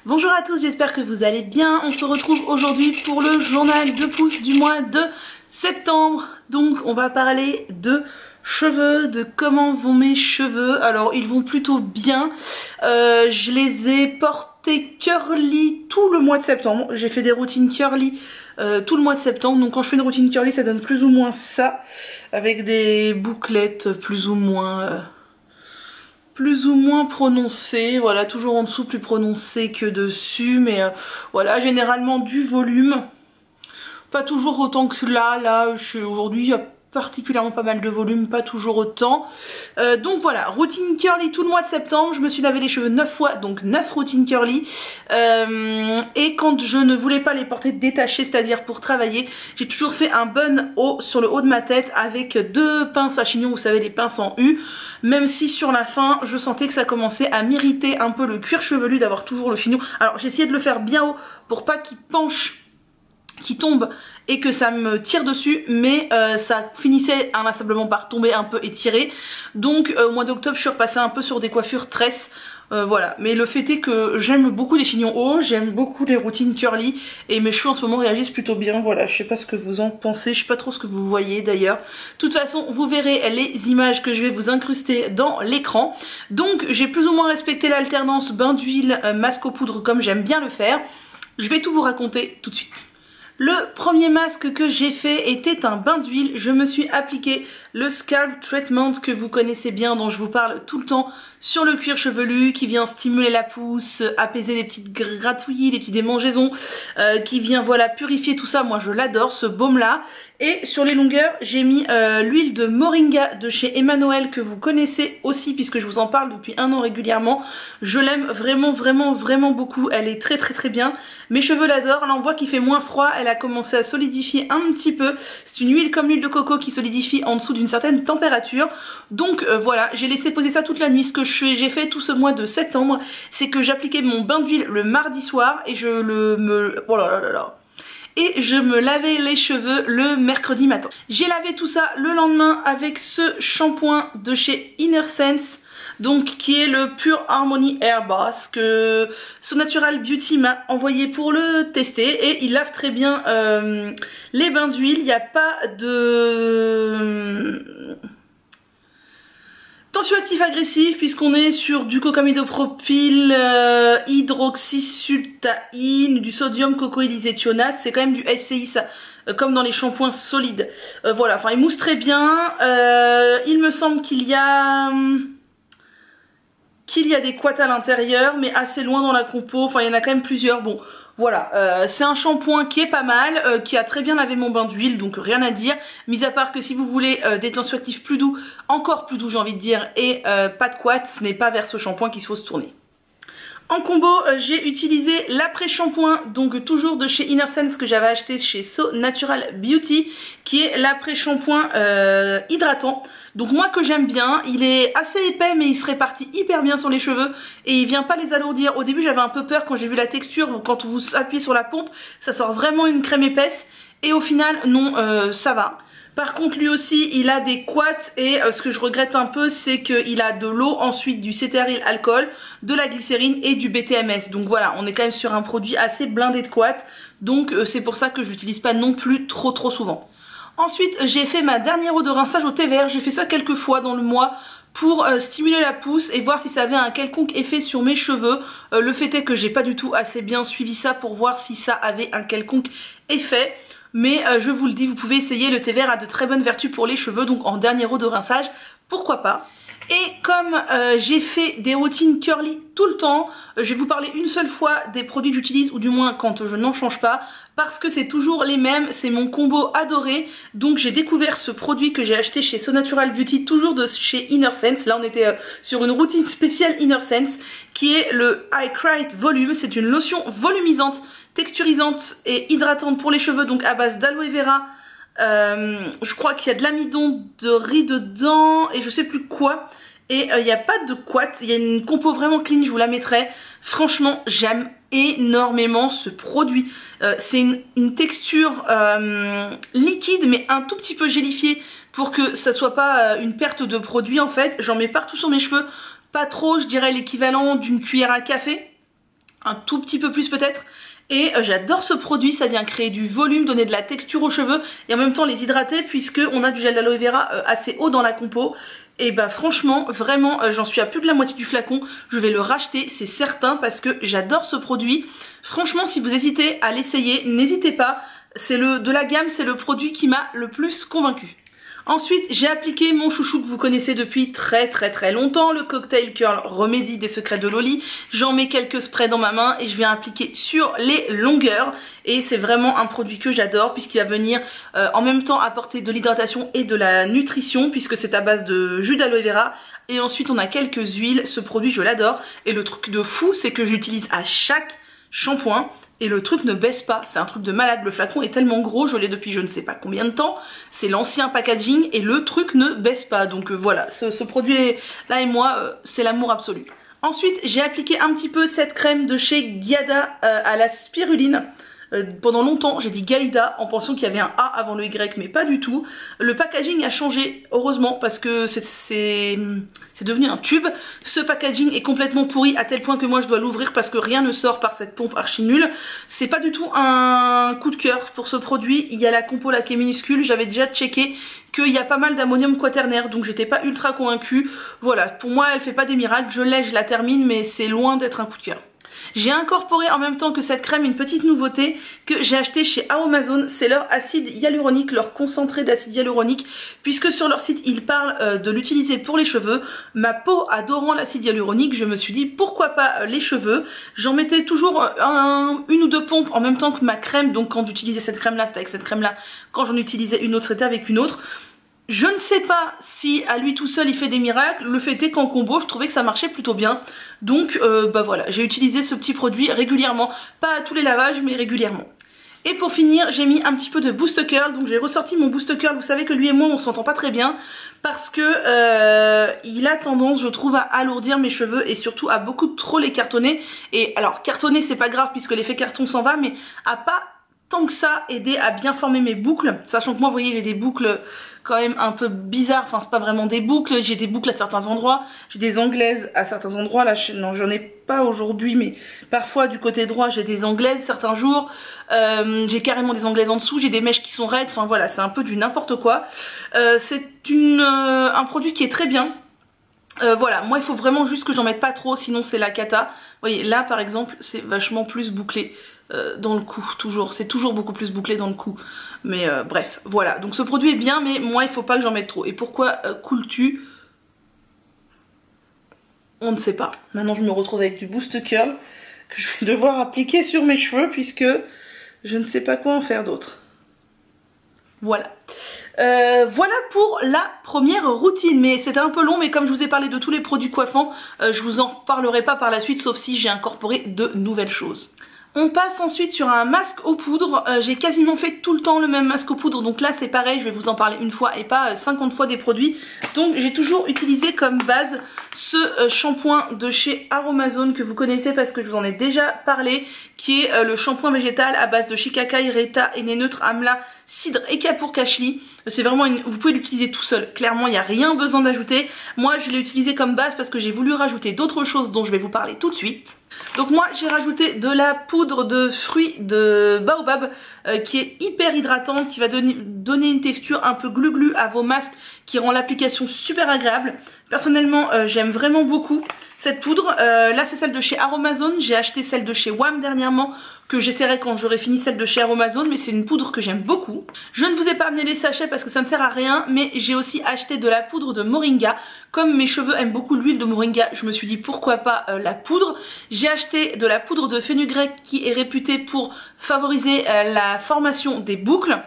Bonjour à tous, j'espère que vous allez bien. On se retrouve aujourd'hui pour le journal de pouce du mois de septembre. Donc on va parler de cheveux, de comment vont mes cheveux. Alors ils vont plutôt bien. Je les ai portés curly tout le mois de septembre. J'ai fait des routines curly tout le mois de septembre. Donc quand je fais une routine curly, ça donne plus ou moins ça. Avec des bouclettes plus ou moins prononcé, voilà, toujours en dessous plus prononcé que dessus, mais voilà, généralement du volume, pas toujours autant que là aujourd'hui il y a particulièrement pas mal de volume, pas toujours autant, donc voilà, routine curly tout le mois de septembre. Je me suis lavé les cheveux 9 fois, donc 9 routines curly, et quand je ne voulais pas les porter détachés, c'est à dire pour travailler, j'ai toujours fait un bun haut sur le haut de ma tête avec 2 pinces à chignon, vous savez, les pinces en U, même si sur la fin je sentais que ça commençait à m'irriter un peu le cuir chevelu d'avoir toujours le chignon. Alors j'ai essayé de le faire bien haut pour pas qu'il penche, qui tombe et que ça me tire dessus, mais ça finissait inlassablement par tomber un peu et tirer. Donc au mois d'octobre je suis repassée un peu sur des coiffures tresses, voilà. Mais le fait est que j'aime beaucoup les chignons hauts, j'aime beaucoup les routines curly, et mes cheveux en ce moment réagissent plutôt bien. Voilà, je sais pas ce que vous en pensez, je sais pas trop ce que vous voyez d'ailleurs. De toute façon vous verrez les images que je vais vous incruster dans l'écran. Donc j'ai plus ou moins respecté l'alternance bain d'huile, masque aux poudres comme j'aime bien le faire. Je vais tout vous raconter tout de suite. Le premier masque que j'ai fait était un bain d'huile. Je me suis appliqué le Scalp Treatment que vous connaissez bien, dont je vous parle tout le temps, sur le cuir chevelu, qui vient stimuler la pousse, apaiser les petites gratouillis, les petites démangeaisons, qui vient voilà purifier tout ça. Moi je l'adore ce baume là. Et sur les longueurs j'ai mis l'huile de Moringa de chez Emmanuel, que vous connaissez aussi puisque je vous en parle depuis 1 an régulièrement. Je l'aime vraiment beaucoup, elle est très bien. Mes cheveux l'adorent. Là on voit qu'il fait moins froid, elle a commencé à solidifier un petit peu. C'est une huile comme l'huile de coco qui solidifie en dessous d'une certaine température. Donc voilà, j'ai laissé poser ça toute la nuit. Ce que j'ai fait tout ce mois de septembre, c'est que j'appliquais mon bain d'huile le mardi soir et je me lavais les cheveux le mercredi matin. J'ai lavé tout ça le lendemain avec ce shampoing de chez Inner Sense, donc qui est le Pure Harmony Hair Base que So Natural Beauty m'a envoyé pour le tester, et il lave très bien les bains d'huile. Il n'y a pas de tensioactif agressif puisqu'on est sur du cocamidopropyl, hydroxysultaïne, du sodium cocoïlisethionate. C'est quand même du SCI ça, comme dans les shampoings solides. Voilà, enfin il mousse très bien. Il me semble qu'il y a des couettes à l'intérieur, mais assez loin dans la compo. Enfin il y en a quand même plusieurs. Bon voilà, c'est un shampoing qui est pas mal, qui a très bien lavé mon bain d'huile, donc rien à dire, mis à part que si vous voulez des tensioactifs plus doux, encore plus doux j'ai envie de dire, et pas de couette, ce n'est pas vers ce shampoing qu'il faut se tourner. En combo, j'ai utilisé l'après-shampoing, donc toujours de chez Inner Sense, que j'avais acheté chez So Natural Beauty, qui est l'après-shampoing hydratant. Donc moi que j'aime bien, il est assez épais mais il se répartit hyper bien sur les cheveux et il vient pas les alourdir. Au début j'avais un peu peur quand j'ai vu la texture, quand vous appuyez sur la pompe, ça sort vraiment une crème épaisse, et au final non, ça va. Par contre lui aussi il a des couettes, et ce que je regrette un peu c'est qu'il a de l'eau, ensuite du cétéaryl alcool, de la glycérine et du BTMS. Donc voilà, on est quand même sur un produit assez blindé de couettes, donc c'est pour ça que je l'utilise pas non plus trop souvent. Ensuite j'ai fait ma dernière eau de rinçage au thé vert. J'ai fait ça quelques fois dans le mois pour stimuler la pousse et voir si ça avait un quelconque effet sur mes cheveux. Le fait est que j'ai pas du tout assez bien suivi ça pour voir si ça avait un quelconque effet. Mais je vous le dis, vous pouvez essayer, le thé vert a de très bonnes vertus pour les cheveux, donc en dernière eau de rinçage, pourquoi pas. Et comme j'ai fait des routines curly tout le temps, je vais vous parler une seule fois des produits que j'utilise, ou du moins quand je n'en change pas, parce que c'est toujours les mêmes, c'est mon combo adoré. Donc j'ai découvert ce produit que j'ai acheté chez So Natural Beauty, toujours de chez Inner Sense. Là on était sur une routine spéciale Inner Sense, qui est le Hydrate Volume. C'est une lotion volumisante, texturisante et hydratante pour les cheveux, donc à base d'aloe vera. Je crois qu'il y a de l'amidon de riz dedans et je sais plus quoi, et il n'y a pas de couette, il y a une compo vraiment clean, je vous la mettrai. Franchement j'aime énormément ce produit. C'est une texture liquide mais un tout petit peu gélifiée pour que ça soit pas une perte de produit en fait. J'en mets partout sur mes cheveux, pas trop, je dirais l'équivalent d'une cuillère à café. un tout petit peu plus peut-être. Et j'adore ce produit, ça vient créer du volume, donner de la texture aux cheveux et en même temps les hydrater puisque on a du gel d'aloe vera assez haut dans la compo. Et bah franchement, vraiment, j'en suis à plus de la moitié du flacon. Je vais le racheter, c'est certain, parce que j'adore ce produit. Franchement, si vous hésitez à l'essayer, n'hésitez pas. C'est de la gamme, c'est le produit qui m'a le plus convaincu. Ensuite, j'ai appliqué mon chouchou que vous connaissez depuis très longtemps, le Cocktail Curl Remedy des Secrets de Loli. J'en mets quelques sprays dans ma main et je viens appliquer sur les longueurs. Et c'est vraiment un produit que j'adore puisqu'il va venir en même temps apporter de l'hydratation et de la nutrition puisque c'est à base de jus d'aloe vera. Et ensuite, on a quelques huiles. Ce produit, je l'adore. Et le truc de fou, c'est que j'utilise à chaque shampoing. Et le truc ne baisse pas, c'est un truc de malade, le flacon est tellement gros, je l'ai depuis je ne sais pas combien de temps, c'est l'ancien packaging et le truc ne baisse pas, donc voilà, ce produit là et moi, c'est l'amour absolu. Ensuite, j'ai appliqué un petit peu cette crème de chez Giada à la spiruline. Pendant longtemps, j'ai dit Gaïda en pensant qu'il y avait un A avant le Y, mais pas du tout. Le packaging a changé, heureusement, parce que c'est devenu un tube. Ce packaging est complètement pourri à tel point que moi je dois l'ouvrir parce que rien ne sort par cette pompe archi nulle. C'est pas du tout un coup de cœur pour ce produit. Il y a la compo là qui est minuscule, j'avais déjà checké qu'il y a pas mal d'ammonium quaternaire, donc j'étais pas ultra convaincue. Voilà, pour moi elle fait pas des miracles, je l'ai, je la termine, mais c'est loin d'être un coup de cœur. J'ai incorporé en même temps que cette crème une petite nouveauté que j'ai acheté chez Aromazone, c'est leur acide hyaluronique, leur concentré d'acide hyaluronique, puisque sur leur site ils parlent de l'utiliser pour les cheveux. Ma peau adorant l'acide hyaluronique, je me suis dit pourquoi pas les cheveux. J'en mettais toujours une ou deux pompes en même temps que ma crème, donc quand j'utilisais cette crème là c'était avec cette crème là, quand j'en utilisais une autre c'était avec une autre. Je ne sais pas si à lui tout seul il fait des miracles, le fait est qu'en combo je trouvais que ça marchait plutôt bien. Donc bah voilà, j'ai utilisé ce petit produit régulièrement, pas à tous les lavages mais régulièrement. Et pour finir, j'ai mis un petit peu de Boost Curl, donc j'ai ressorti mon Boost Curl, vous savez que lui et moi on s'entend pas très bien parce que il a tendance je trouve à alourdir mes cheveux et surtout à beaucoup trop les cartonner. Et alors cartonner c'est pas grave puisque l'effet carton s'en va, mais à pas tant que ça aider à bien former mes boucles, sachant que moi vous voyez j'ai des boucles quand même un peu bizarres, enfin c'est pas vraiment des boucles, j'ai des boucles à certains endroits, j'ai des anglaises à certains endroits, là non j'en ai pas aujourd'hui mais parfois du côté droit j'ai des anglaises certains jours, j'ai carrément des anglaises en dessous, j'ai des mèches qui sont raides, enfin voilà c'est un peu du n'importe quoi. C'est un produit qui est très bien. Voilà, moi il faut vraiment juste que j'en mette pas trop, sinon c'est la cata. Vous voyez, là par exemple, c'est vachement plus bouclé dans le cou, toujours. C'est toujours beaucoup plus bouclé dans le cou. Mais bref, voilà. Donc ce produit est bien, mais moi il faut pas que j'en mette trop. Et pourquoi coule-tu? On ne sait pas. Maintenant je me retrouve avec du Boost Curl que je vais devoir appliquer sur mes cheveux puisque je ne sais pas quoi en faire d'autre. Voilà. Voilà pour la première routine, mais c'était un peu long, mais comme je vous ai parlé de tous les produits coiffants, je vous en reparlerai pas par la suite sauf si j'ai incorporé de nouvelles choses. On passe ensuite sur un masque aux poudres. J'ai quasiment fait tout le temps le même masque aux poudres, donc là c'est pareil, je vais vous en parler une fois et pas 50 fois des produits. Donc j'ai toujours utilisé comme base ce shampoing de chez Aromazone que vous connaissez parce que je vous en ai déjà parlé, qui est le shampoing végétal à base de shikakai, reta, henné neutre, amla, cidre et kapoor kashli. C'est vraiment vous pouvez l'utiliser tout seul, clairement il n'y a rien besoin d'ajouter. Moi je l'ai utilisé comme base parce que j'ai voulu rajouter d'autres choses dont je vais vous parler tout de suite. Donc moi j'ai rajouté de la poudre de fruits de baobab qui est hyper hydratante, qui va donner une texture un peu glu-glu à vos masques, qui rend l'application super agréable. Personnellement j'aime vraiment beaucoup cette poudre. Là c'est celle de chez Aromazone, j'ai acheté celle de chez WAM dernièrement que j'essaierai quand j'aurai fini celle de chez Aromazone, mais c'est une poudre que j'aime beaucoup. Je ne vous ai pas amené les sachets parce que ça ne sert à rien, mais j'ai aussi acheté de la poudre de moringa. Comme mes cheveux aiment beaucoup l'huile de moringa, je me suis dit pourquoi pas la poudre. J'ai acheté de la poudre de fenugrec qui est réputée pour favoriser la formation des boucles.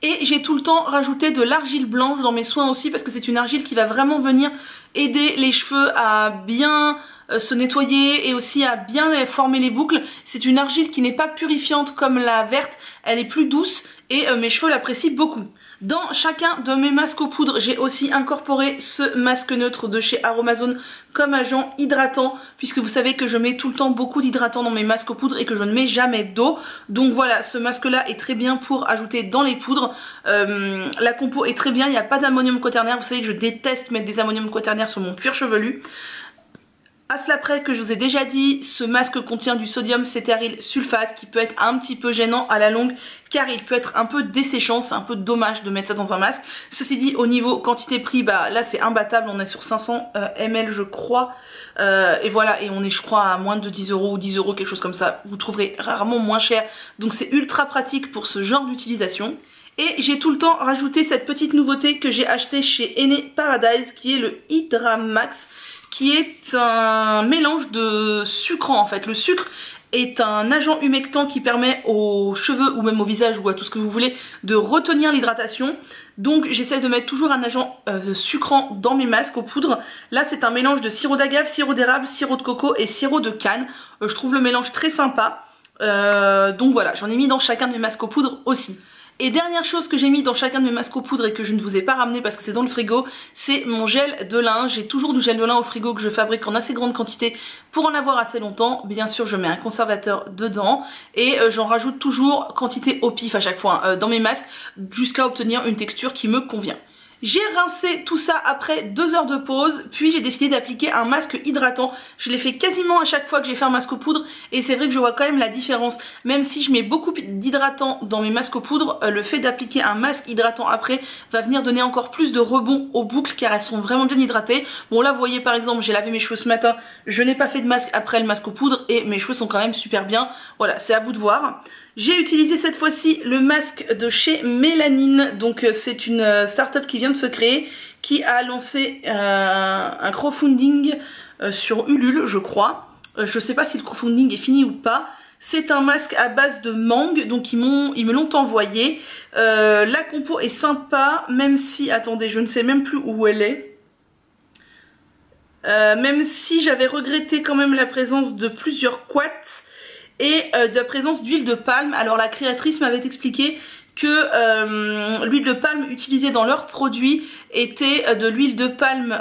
Et j'ai tout le temps rajouté de l'argile blanche dans mes soins aussi parce que c'est une argile qui va vraiment venir aider les cheveux à bien se nettoyer et aussi à bien former les boucles. C'est une argile qui n'est pas purifiante comme la verte, elle est plus douce et mes cheveux l'apprécient beaucoup. Dans chacun de mes masques aux poudres, j'ai aussi incorporé ce masque neutre de chez Aromazone comme agent hydratant, puisque vous savez que je mets tout le temps beaucoup d'hydratant dans mes masques aux poudres et que je ne mets jamais d'eau. Donc voilà, ce masque là est très bien pour ajouter dans les poudres. La compo est très bien, il n'y a pas d'ammonium quaternaire. Vous savez que je déteste mettre des ammonium quaternaire sur mon cuir chevelu. À cela près que je vous ai déjà dit, ce masque contient du sodium cétaryl sulfate qui peut être un petit peu gênant à la longue car il peut être un peu desséchant, c'est un peu dommage de mettre ça dans un masque. Ceci dit, au niveau quantité-prix, bah là c'est imbattable, on est sur 500 ml je crois. Et voilà, et on est je crois à moins de 10 € ou 10 €, quelque chose comme ça. Vous trouverez rarement moins cher, donc c'est ultra pratique pour ce genre d'utilisation. Et j'ai tout le temps rajouté cette petite nouveauté que j'ai acheté chez Ene Paradise qui est le Hydra Max, qui est un mélange de sucrant en fait. Le sucre est un agent humectant qui permet aux cheveux ou même au visage ou à tout ce que vous voulez de retenir l'hydratation. Donc j'essaie de mettre toujours un agent sucrant dans mes masques aux poudres. Là c'est un mélange de sirop d'agave, sirop d'érable, sirop de coco et sirop de canne. Je trouve le mélange très sympa. Donc voilà, j'en ai mis dans chacun de mes masques aux poudres aussi. Et dernière chose que j'ai mis dans chacun de mes masques aux poudres et que je ne vous ai pas ramené parce que c'est dans le frigo, c'est mon gel de lin. J'ai toujours du gel de lin au frigo que je fabrique en assez grande quantité pour en avoir assez longtemps. Bien sûr, je mets un conservateur dedans et j'en rajoute toujours quantité au pif à chaque fois dans mes masques jusqu'à obtenir une texture qui me convient. J'ai rincé tout ça après 2 heures de pause, puis j'ai décidé d'appliquer un masque hydratant. Je l'ai fait quasiment à chaque fois que j'ai fait un masque aux poudres et c'est vrai que je vois quand même la différence. Même si je mets beaucoup d'hydratant dans mes masques aux poudres, le fait d'appliquer un masque hydratant après va venir donner encore plus de rebond aux boucles car elles sont vraiment bien hydratées. Bon là vous voyez par exemple j'ai lavé mes cheveux ce matin, je n'ai pas fait de masque après le masque aux poudres et mes cheveux sont quand même super bien. Voilà, c'est à vous de voir. J'ai utilisé cette fois-ci le masque de chez Mélanine, donc c'est une start-up qui vient de se créer, qui a lancé un crowdfunding sur Ulule je crois. Je sais pas si le crowdfunding est fini ou pas. C'est un masque à base de mangue, donc ils me l'ont envoyé. La compo est sympa, même si, attendez, je ne sais même plus où elle est. Même si j'avais regretté quand même la présence de plusieurs quartz et de la présence d'huile de palme. Alors la créatrice m'avait expliqué que l'huile de palme utilisée dans leurs produits était de l'huile de palme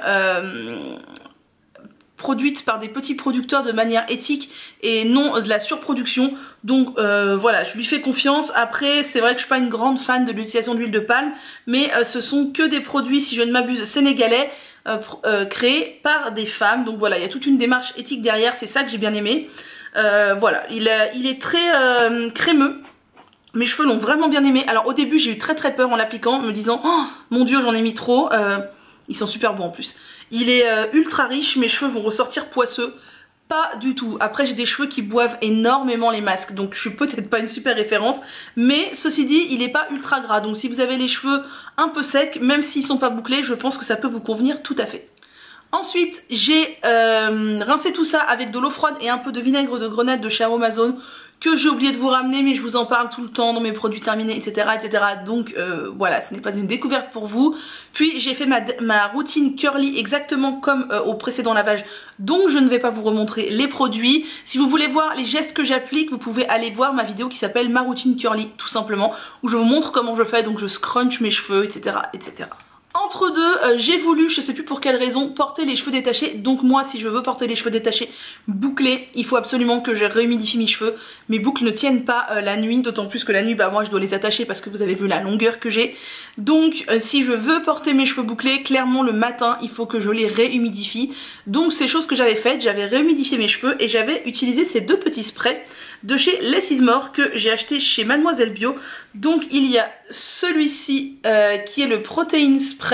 produite par des petits producteurs de manière éthique et non de la surproduction. Donc voilà, je lui fais confiance. Après c'est vrai que je suis pas une grande fan de l'utilisation d'huile de palme, mais ce sont que des produits, si je ne m'abuse, sénégalais créés par des femmes. Donc voilà, il y a toute une démarche éthique derrière, c'est ça que j'ai bien aimé. Voilà, il est très crémeux. Mes cheveux l'ont vraiment bien aimé. Alors au début j'ai eu très peur en l'appliquant, me disant oh mon dieu j'en ai mis trop. Ils sont super bons en plus. Il est ultra riche, mes cheveux vont ressortir poisseux. Pas du tout. Après j'ai des cheveux qui boivent énormément les masques, donc je suis peut-être pas une super référence. Mais ceci dit, il est pas ultra gras. Donc si vous avez les cheveux un peu secs, même s'ils sont pas bouclés, je pense que ça peut vous convenir tout à fait. Ensuite, j'ai rincé tout ça avec de l'eau froide et un peu de vinaigre de grenade de chez Aromazone que j'ai oublié de vous ramener, mais je vous en parle tout le temps dans mes produits terminés, etc. etc. Donc voilà, ce n'est pas une découverte pour vous. Puis j'ai fait ma routine curly exactement comme au précédent lavage, donc je ne vais pas vous remontrer les produits. Si vous voulez voir les gestes que j'applique, vous pouvez aller voir ma vidéo qui s'appelle ma routine curly, tout simplement, où je vous montre comment je fais, donc je scrunch mes cheveux, etc. etc. Entre deux, j'ai voulu, je sais plus pour quelle raison, porter les cheveux détachés. Donc moi, si je veux porter les cheveux détachés bouclés, il faut absolument que je réhumidifie mes cheveux. Mes boucles ne tiennent pas la nuit, d'autant plus que la nuit, bah moi je dois les attacher parce que vous avez vu la longueur que j'ai. Donc si je veux porter mes cheveux bouclés, clairement le matin, il faut que je les réhumidifie. Donc c'est chose que j'avais faite, j'avais réhumidifié mes cheveux et j'avais utilisé ces deux petits sprays de chez Less is More que j'ai acheté chez Mademoiselle Bio. Donc il y a celui-ci qui est le Protein Spray,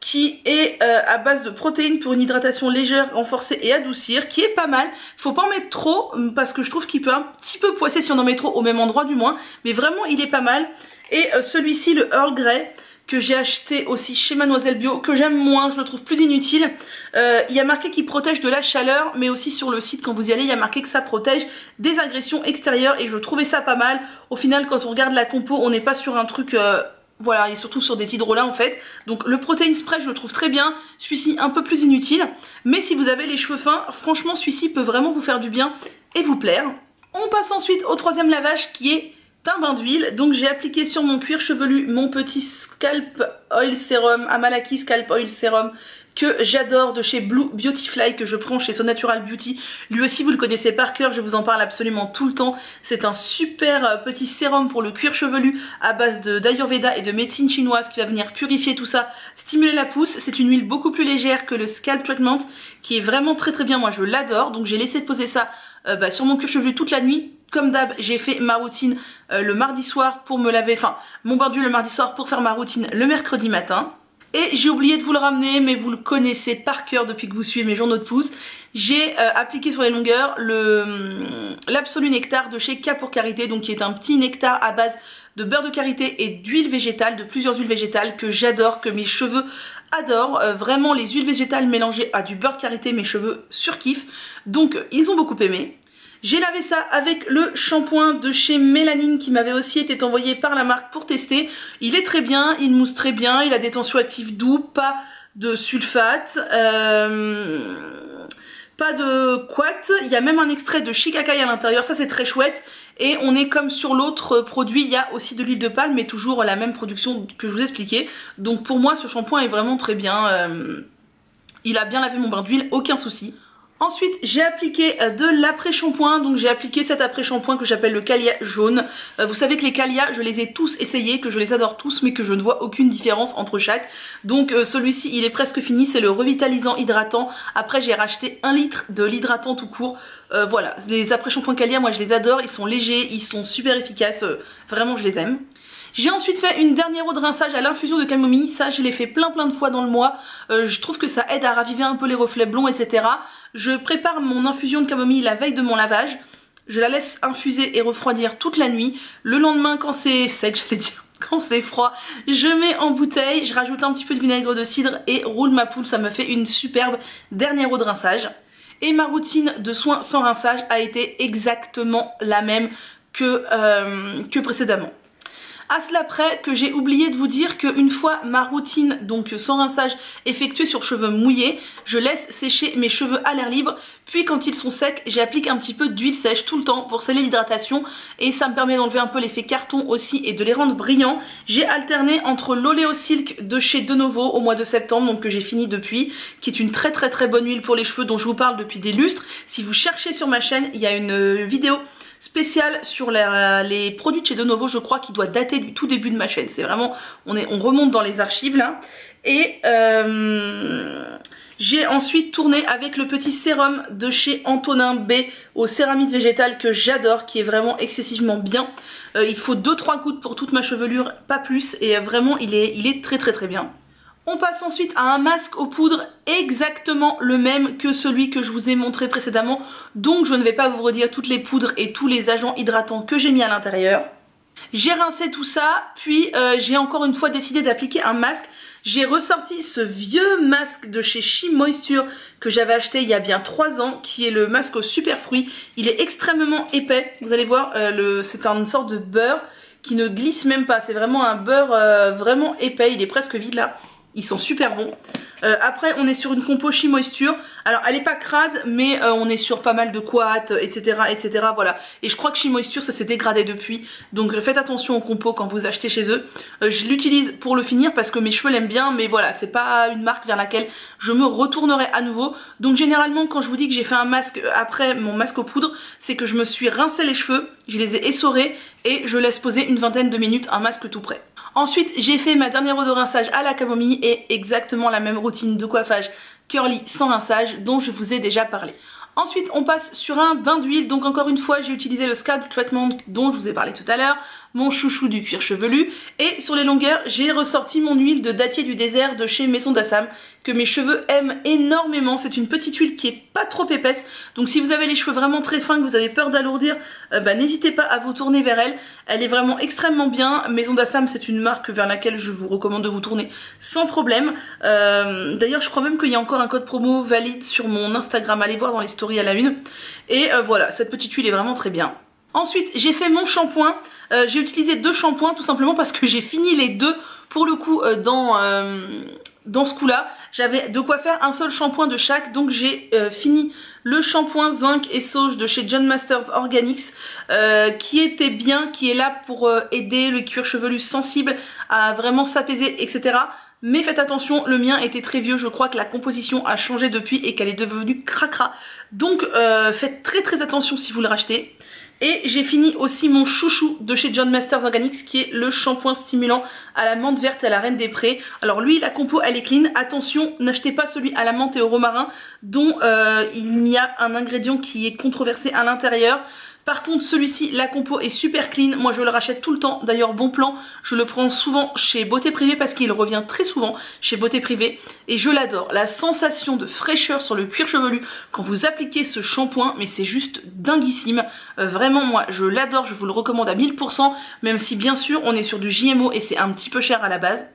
qui est à base de protéines pour une hydratation légère, renforcer et adoucir, qui est pas mal. Faut pas en mettre trop parce que je trouve qu'il peut un petit peu poisser si on en met trop, au même endroit du moins, mais vraiment il est pas mal. Et celui-ci, le Earl Grey, que j'ai acheté aussi chez Mademoiselle Bio, que j'aime moins, je le trouve plus inutile. Il y a marqué qu'il protège de la chaleur, mais aussi sur le site quand vous y allez, il y a marqué que ça protège des agressions extérieures et je trouvais ça pas mal. Au final, quand on regarde la compo, on n'est pas sur un truc... voilà, et surtout sur des hydrolats en fait. Donc le Protein Spray je le trouve très bien, celui-ci un peu plus inutile. Mais si vous avez les cheveux fins, franchement celui-ci peut vraiment vous faire du bien et vous plaire. On passe ensuite au troisième lavage qui est un bain d'huile. Donc j'ai appliqué sur mon cuir chevelu mon petit Scalp Oil Serum, Amalaki Scalp Oil Serum, que j'adore, de chez Blue Beautifly, que je prends chez So Natural Beauty. Lui aussi vous le connaissez par cœur, je vous en parle absolument tout le temps. C'est un super petit sérum pour le cuir chevelu à base d'Ayurveda et de médecine chinoise qui va venir purifier tout ça, stimuler la pousse. C'est une huile beaucoup plus légère que le Scalp Treatment qui est vraiment très très bien, moi je l'adore. Donc j'ai laissé poser ça sur mon cuir chevelu toute la nuit. Comme d'hab, j'ai fait ma routine le mardi soir pour me laver, enfin mon bain d'huile le mardi soir pour faire ma routine le mercredi matin. Et j'ai oublié de vous le ramener, mais vous le connaissez par cœur depuis que vous suivez mes journaux de pouce. J'ai appliqué sur les longueurs l'Absolu Nectar de chez K pour Karité, donc qui est un petit nectar à base de beurre de karité et d'huile végétale, de plusieurs huiles végétales que j'adore, que mes cheveux adorent. Vraiment les huiles végétales mélangées à du beurre de karité, mes cheveux surkiffent. Donc ils ont beaucoup aimé. J'ai lavé ça avec le shampoing de chez Mélanine qui m'avait aussi été envoyé par la marque pour tester. Il est très bien, il mousse très bien, il a des tensioactifs doux, pas de sulfate, pas de couate. Il y a même un extrait de shikakai à l'intérieur, ça c'est très chouette. Et on est comme sur l'autre produit, il y a aussi de l'huile de palme, mais toujours la même production que je vous expliquais. Donc pour moi ce shampoing est vraiment très bien. Il a bien lavé mon bain d'huile, aucun souci. Ensuite j'ai appliqué de l'après-shampoing, donc j'ai appliqué cet après-shampoing que j'appelle le Calia jaune. Vous savez que les Calia je les ai tous essayés, que je les adore tous mais que je ne vois aucune différence entre chaque. Donc celui-ci il est presque fini, c'est le revitalisant hydratant. Après j'ai racheté 1 litre de l'hydratant tout court. Voilà, les après-shampoings Calia moi je les adore, ils sont légers, ils sont super efficaces, vraiment je les aime. J'ai ensuite fait une dernière eau de rinçage à l'infusion de camomille, ça je l'ai fait plein de fois dans le mois, je trouve que ça aide à raviver un peu les reflets blonds etc. Je prépare mon infusion de camomille la veille de mon lavage, je la laisse infuser et refroidir toute la nuit, le lendemain quand c'est sec, j'allais dire, quand c'est froid, je mets en bouteille, je rajoute un petit peu de vinaigre de cidre et roule ma poule, ça me fait une superbe dernière eau de rinçage. Et ma routine de soins sans rinçage a été exactement la même que précédemment. À cela près que j'ai oublié de vous dire qu'une fois ma routine donc sans rinçage effectuée sur cheveux mouillés, je laisse sécher mes cheveux à l'air libre, puis quand ils sont secs j'applique un petit peu d'huile sèche tout le temps pour sceller l'hydratation et ça me permet d'enlever un peu l'effet carton aussi et de les rendre brillants. J'ai alterné entre l'Oleo Silk de chez De Novo au mois de septembre, donc que j'ai fini depuis, qui est une très bonne huile pour les cheveux dont je vous parle depuis des lustres. Si vous cherchez sur ma chaîne, il y a une vidéo spécial sur les produits de chez De Novo, je crois qu'il doit dater du tout début de ma chaîne. C'est vraiment, on remonte dans les archives là. Et j'ai ensuite tourné avec le petit sérum de chez Antonin B au céramide végétal que j'adore, qui est vraiment excessivement bien. Il faut 2-3 gouttes pour toute ma chevelure, pas plus, et vraiment il est très bien. On passe ensuite à un masque aux poudres exactement le même que celui que je vous ai montré précédemment. Donc je ne vais pas vous redire toutes les poudres et tous les agents hydratants que j'ai mis à l'intérieur. J'ai rincé tout ça, puis j'ai encore une fois décidé d'appliquer un masque. J'ai ressorti ce vieux masque de chez She Moisture que j'avais acheté il y a bien 3 ans, qui est le masque aux super fruits. Il est extrêmement épais, vous allez voir, c'est une sorte de beurre qui ne glisse même pas. C'est vraiment un beurre vraiment épais, il est presque vide là. Ils sont super bons. Après on est sur une compo She Moisture. Alors elle est pas crade mais on est sur pas mal de couates etc voilà. Et je crois que She Moisture ça s'est dégradé depuis. Donc faites attention aux compos quand vous achetez chez eux. Je l'utilise pour le finir parce que mes cheveux l'aiment bien, mais voilà, c'est pas une marque vers laquelle je me retournerai à nouveau. Donc généralement quand je vous dis que j'ai fait un masque après mon masque aux poudres, c'est que je me suis rincé les cheveux, je les ai essorés et je laisse poser une vingtaine de minutes un masque tout prêt. Ensuite j'ai fait ma dernière eau de rinçage à la camomille et exactement la même routine de coiffage curly sans rinçage dont je vous ai déjà parlé. Ensuite on passe sur un bain d'huile, donc encore une fois j'ai utilisé le Scalp Treatment dont je vous ai parlé tout à l'heure, mon chouchou du cuir chevelu, et sur les longueurs j'ai ressorti mon huile de dattier du désert de chez Maison d'Assam que mes cheveux aiment énormément. C'est une petite huile qui est pas trop épaisse, donc si vous avez les cheveux vraiment très fins, que vous avez peur d'alourdir, n'hésitez pas à vous tourner vers elle. Elle est vraiment extrêmement bien. Maison d'Assam c'est une marque vers laquelle je vous recommande de vous tourner sans problème. D'ailleurs je crois même qu'il y a encore un code promo valide sur mon Instagram, allez voir dans les stories à la une. Et voilà, cette petite huile est vraiment très bien. Ensuite j'ai fait mon shampoing, j'ai utilisé 2 shampoings tout simplement parce que j'ai fini les deux pour le coup dans ce coup là j'avais de quoi faire un seul shampoing de chaque, donc j'ai fini le shampoing zinc et sauge de chez John Masters Organics qui était bien, qui est là pour aider le cuir chevelu sensible à vraiment s'apaiser, etc. Mais faites attention, le mien était très vieux, je crois que la composition a changé depuis et qu'elle est devenue cracra. Donc faites très attention si vous le rachetez. Et j'ai fini aussi mon chouchou de chez John Masters Organics qui est le shampoing stimulant à la menthe verte et à la reine des prés. Alors lui, la compo elle est clean, attention, n'achetez pas celui à la menthe et au romarin dont il y a un ingrédient qui est controversé à l'intérieur. Par contre celui-ci, la compo est super clean, moi je le rachète tout le temps, d'ailleurs bon plan, je le prends souvent chez Beauté Privée parce qu'il revient très souvent chez Beauté Privée et je l'adore. La sensation de fraîcheur sur le cuir chevelu quand vous appliquez ce shampoing, mais c'est juste dinguissime, vraiment moi je l'adore, je vous le recommande à 1000%, même si bien sûr on est sur du JMO et c'est un petit peu cher à la base.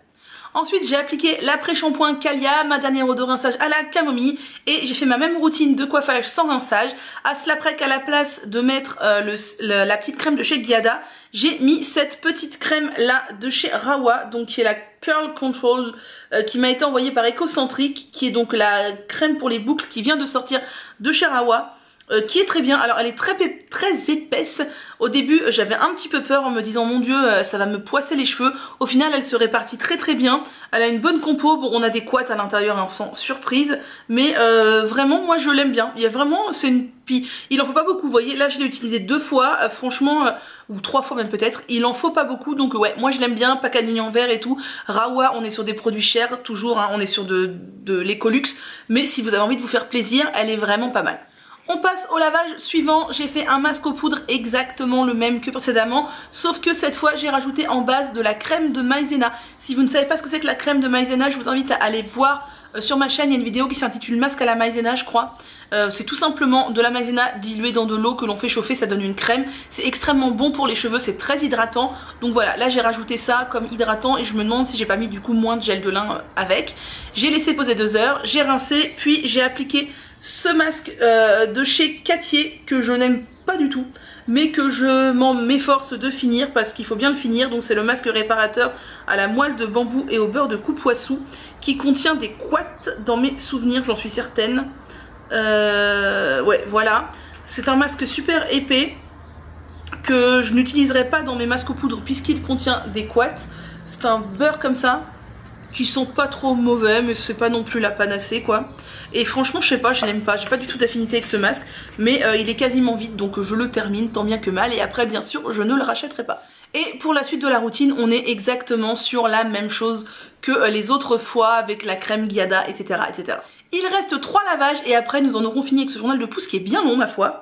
Ensuite j'ai appliqué l'après-shampoing Calia, ma dernière eau de rinçage à la camomille et j'ai fait ma même routine de coiffage sans rinçage. À cela près qu'à la place de mettre la petite crème de chez Giada, j'ai mis cette petite crème là de chez Rawa, donc qui est la Curl Control qui m'a été envoyée par Ecocentric, qui est donc la crème pour les boucles qui vient de sortir de chez Rawa. Qui est très bien. Alors elle est très épaisse. Au début j'avais un petit peu peur en me disant mon dieu ça va me poisser les cheveux. Au final elle se répartit très bien. Elle a une bonne compo. Bon on a des couattes à l'intérieur hein, sans surprise. Mais vraiment moi je l'aime bien. Il y a vraiment, c'est une... Puis il en faut pas beaucoup, vous voyez. Là je l'ai utilisé 2 fois. Franchement, ou 3 fois même peut-être. Il en faut pas beaucoup. Donc ouais moi je l'aime bien. Packaging en verre et tout. Rawa on est sur des produits chers. Toujours hein, on est sur de l'Ecolux. Mais si vous avez envie de vous faire plaisir, elle est vraiment pas mal. On passe au lavage suivant, j'ai fait un masque aux poudres exactement le même que précédemment, sauf que cette fois j'ai rajouté en base de la crème de maïzena. Si vous ne savez pas ce que c'est que la crème de maïzena, je vous invite à aller voir sur ma chaîne, il y a une vidéo qui s'intitule masque à la maïzena je crois. C'est tout simplement de la maïzena diluée dans de l'eau que l'on fait chauffer, ça donne une crème. C'est extrêmement bon pour les cheveux, c'est très hydratant. Donc voilà, là j'ai rajouté ça comme hydratant et je me demande si j'ai pas mis du coup moins de gel de lin avec. J'ai laissé poser 2 heures, j'ai rincé, puis j'ai appliqué ce masque de chez Cattier que je n'aime pas du tout mais que je m'efforce de finir parce qu'il faut bien le finir. Donc c'est le masque réparateur à la moelle de bambou et au beurre de coupoissou qui contient des couattes dans mes souvenirs, j'en suis certaine. Ouais voilà, c'est un masque super épais que je n'utiliserai pas dans mes masques aux poudres puisqu'il contient des couattes. C'est un beurre comme ça qui sont pas trop mauvais mais c'est pas non plus la panacée quoi. Et franchement je sais pas, je l'aime pas, j'ai pas du tout d'affinité avec ce masque mais il est quasiment vide donc je le termine tant bien que mal et après bien sûr je ne le rachèterai pas. Et pour la suite de la routine on est exactement sur la même chose que les autres fois avec la crème Giada etc. Il reste 3 lavages et après nous en aurons fini avec ce journal de pouce qui est bien long ma foi.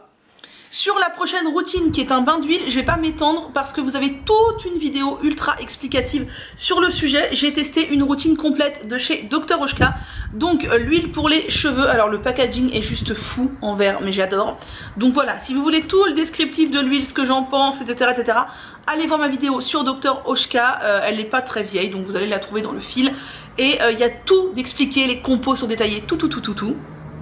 Sur la prochaine routine qui est un bain d'huile, je vais pas m'étendre parce que vous avez toute une vidéo ultra explicative sur le sujet. J'ai testé une routine complète de chez Dr Oshka. Donc l'huile pour les cheveux, alors le packaging est juste fou en verre mais j'adore. Donc voilà, si vous voulez tout le descriptif de l'huile, ce que j'en pense, etc. Allez voir ma vidéo sur Dr Oshka, elle n'est pas très vieille donc vous allez la trouver dans le fil. Et il y a tout d'expliqué, les compos sont détaillés, tout.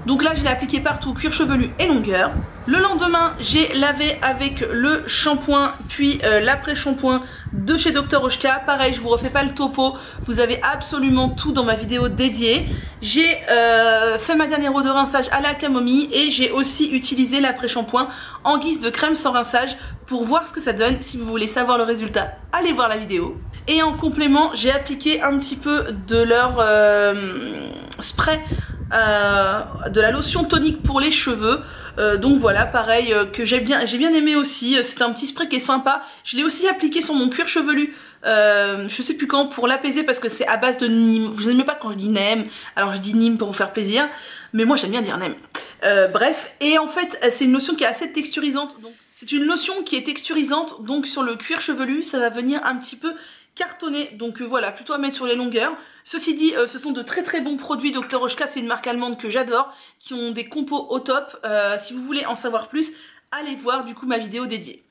Donc là je l'ai appliqué partout, cuir chevelu et longueur. Le lendemain j'ai lavé avec le shampoing puis l'après-shampoing de chez Dr Oshka. Pareil je vous refais pas le topo, vous avez absolument tout dans ma vidéo dédiée. J'ai fait ma dernière eau de rinçage à la camomille et j'ai aussi utilisé l'après-shampoing en guise de crème sans rinçage pour voir ce que ça donne. Si vous voulez savoir le résultat, allez voir la vidéo. Et en complément j'ai appliqué un petit peu de leur spray de la lotion tonique pour les cheveux. Donc voilà pareil que j'ai bien aimé aussi. C'est un petit spray qui est sympa. Je l'ai aussi appliqué sur mon cuir chevelu je sais plus quand pour l'apaiser parce que c'est à base de Nîmes. Vous n'aimez pas quand je dis Nîmes, alors je dis Nîmes pour vous faire plaisir mais moi j'aime bien dire Nîmes. Bref, et en fait c'est une lotion qui est assez texturisante. C'est une lotion qui est texturisante donc sur le cuir chevelu ça va venir un petit peu cartonné, donc voilà, plutôt à mettre sur les longueurs. Ceci dit, ce sont de très bons produits. Dr Oshka, c'est une marque allemande que j'adore, qui ont des compos au top. Si vous voulez en savoir plus, allez voir du coup ma vidéo dédiée.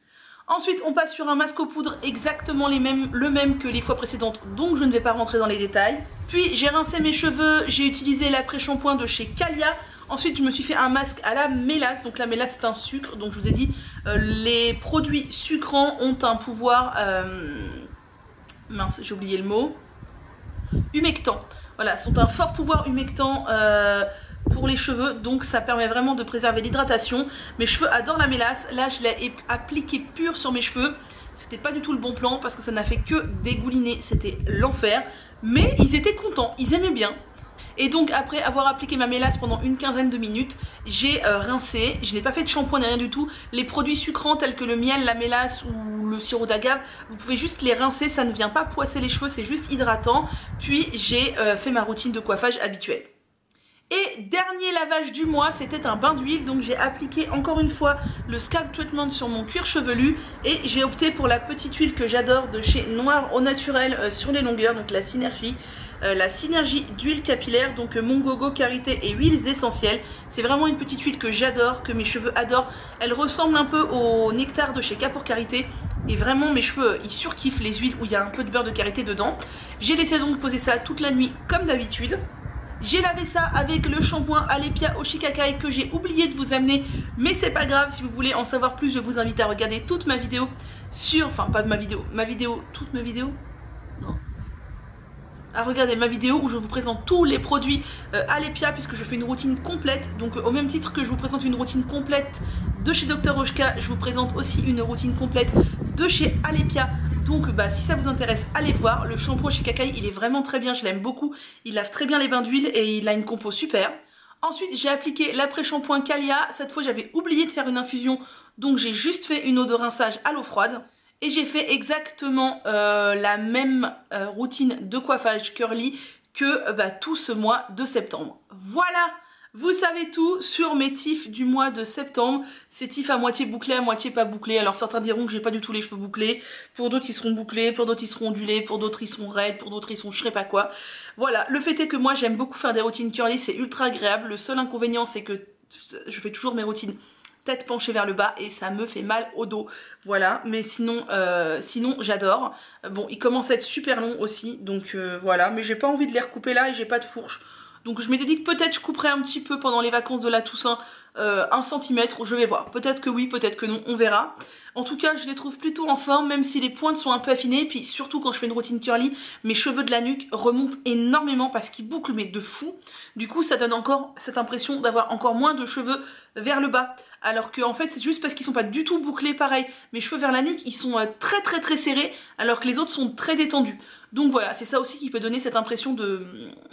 Ensuite, on passe sur un masque aux poudres exactement le même que les fois précédentes, donc je ne vais pas rentrer dans les détails. Puis j'ai rincé mes cheveux, j'ai utilisé l'après-shampoing de chez Calia. Ensuite, je me suis fait un masque à la mélasse. Donc la mélasse, c'est un sucre. Donc je vous ai dit, les produits sucrants ont un pouvoir... mince, j'ai oublié le mot. Humectant. voilà, sont un fort pouvoir humectant pour les cheveux, donc ça permet vraiment de préserver l'hydratation. Mes cheveux adorent la mélasse. Là je l'ai appliqué pure sur mes cheveux. C'était pas du tout le bon plan parce que ça n'a fait que dégouliner, c'était l'enfer. Mais ils étaient contents, ils aimaient bien. Et donc après avoir appliqué ma mélasse pendant une quinzaine de minutes, j'ai rincé. Je n'ai pas fait de shampoing ni rien du tout. Les produits sucrants tels que le miel, la mélasse ou le sirop d'agave, vous pouvez juste les rincer, ça ne vient pas poisser les cheveux, c'est juste hydratant. Puis j'ai fait ma routine de coiffage habituelle. Et dernier lavage du mois, c'était un bain d'huile, donc j'ai appliqué encore une fois le scalp treatment sur mon cuir chevelu et j'ai opté pour la petite huile que j'adore de chez Noir au naturel sur les longueurs, donc la synergie d'huile capillaire, donc Mongogo, karité et huiles essentielles. C'est vraiment une petite huile que j'adore, que mes cheveux adorent. Elle ressemble un peu au nectar de chez K pour Karité et vraiment mes cheveux ils surkiffent les huiles où il y a un peu de beurre de karité dedans. J'ai laissé donc poser ça toute la nuit comme d'habitude. J'ai lavé ça avec le shampoing Alepia Oshikakai que j'ai oublié de vous amener, mais c'est pas grave. Si vous voulez en savoir plus, je vous invite à regarder toute ma vidéo sur, enfin pas de ma vidéo, toute ma vidéo, non, à regarder ma vidéo où je vous présente tous les produits Alepia, puisque je fais une routine complète. Donc au même titre que je vous présente une routine complète de chez Dr Oshka, je vous présente aussi une routine complète de chez Alepia. Donc bah, si ça vous intéresse, allez voir. Le shampoing chez Kakai, il est vraiment très bien, je l'aime beaucoup. Il lave très bien les bains d'huile et il a une compo super. Ensuite, j'ai appliqué l'après-shampoing Calia. Cette fois, j'avais oublié de faire une infusion, donc j'ai juste fait une eau de rinçage à l'eau froide. Et j'ai fait exactement la même routine de coiffage curly que tout ce mois de septembre. Voilà! Vous savez tout sur mes tifs du mois de septembre. Ces tifs à moitié bouclés, à moitié pas bouclés. Alors certains diront que j'ai pas du tout les cheveux bouclés. Pour d'autres ils seront bouclés, pour d'autres ils seront ondulés, pour d'autres ils seront raides, pour d'autres ils sont je sais pas quoi. Voilà, le fait est que moi j'aime beaucoup faire des routines curly, c'est ultra agréable. Le seul inconvénient c'est que je fais toujours mes routines tête penchée vers le bas et ça me fait mal au dos. Voilà, mais sinon j'adore. Bon, il commence à être super long aussi, donc voilà. Mais j'ai pas envie de les recouper là et j'ai pas de fourche. Donc je m'étais dit que peut-être je couperais un petit peu pendant les vacances de la Toussaint 1 cm, je vais voir. Peut-être que oui, peut-être que non, on verra. En tout cas, je les trouve plutôt en forme, même si les pointes sont un peu affinées. Puis surtout quand je fais une routine curly, mes cheveux de la nuque remontent énormément parce qu'ils bouclent mais de fou. Du coup, ça donne encore cette impression d'avoir encore moins de cheveux vers le bas. Alors que en fait, c'est juste parce qu'ils sont pas du tout bouclés pareil. Mes cheveux vers la nuque, ils sont très serrés, alors que les autres sont très détendus. Donc voilà, c'est ça aussi qui peut donner cette impression de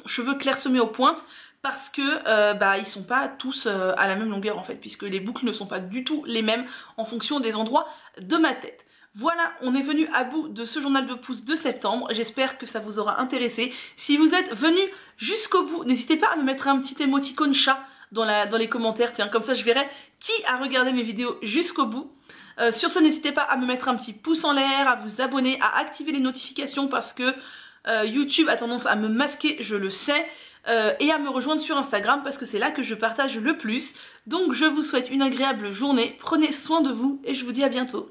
cheveux clairsemés aux pointes, parce que ils sont pas tous à la même longueur en fait, puisque les boucles ne sont pas du tout les mêmes en fonction des endroits de ma tête. Voilà, on est venu à bout de ce journal de pouce de septembre. J'espère que ça vous aura intéressé. Si vous êtes venu jusqu'au bout, n'hésitez pas à me mettre un petit émoticône chat dans les commentaires. Tiens, comme ça je verrai qui a regardé mes vidéos jusqu'au bout. Sur ce, n'hésitez pas à me mettre un petit pouce en l'air, à vous abonner, à activer les notifications parce que YouTube a tendance à me masquer, je le sais, et à me rejoindre sur Instagram parce que c'est là que je partage le plus. Donc je vous souhaite une agréable journée, prenez soin de vous et je vous dis à bientôt.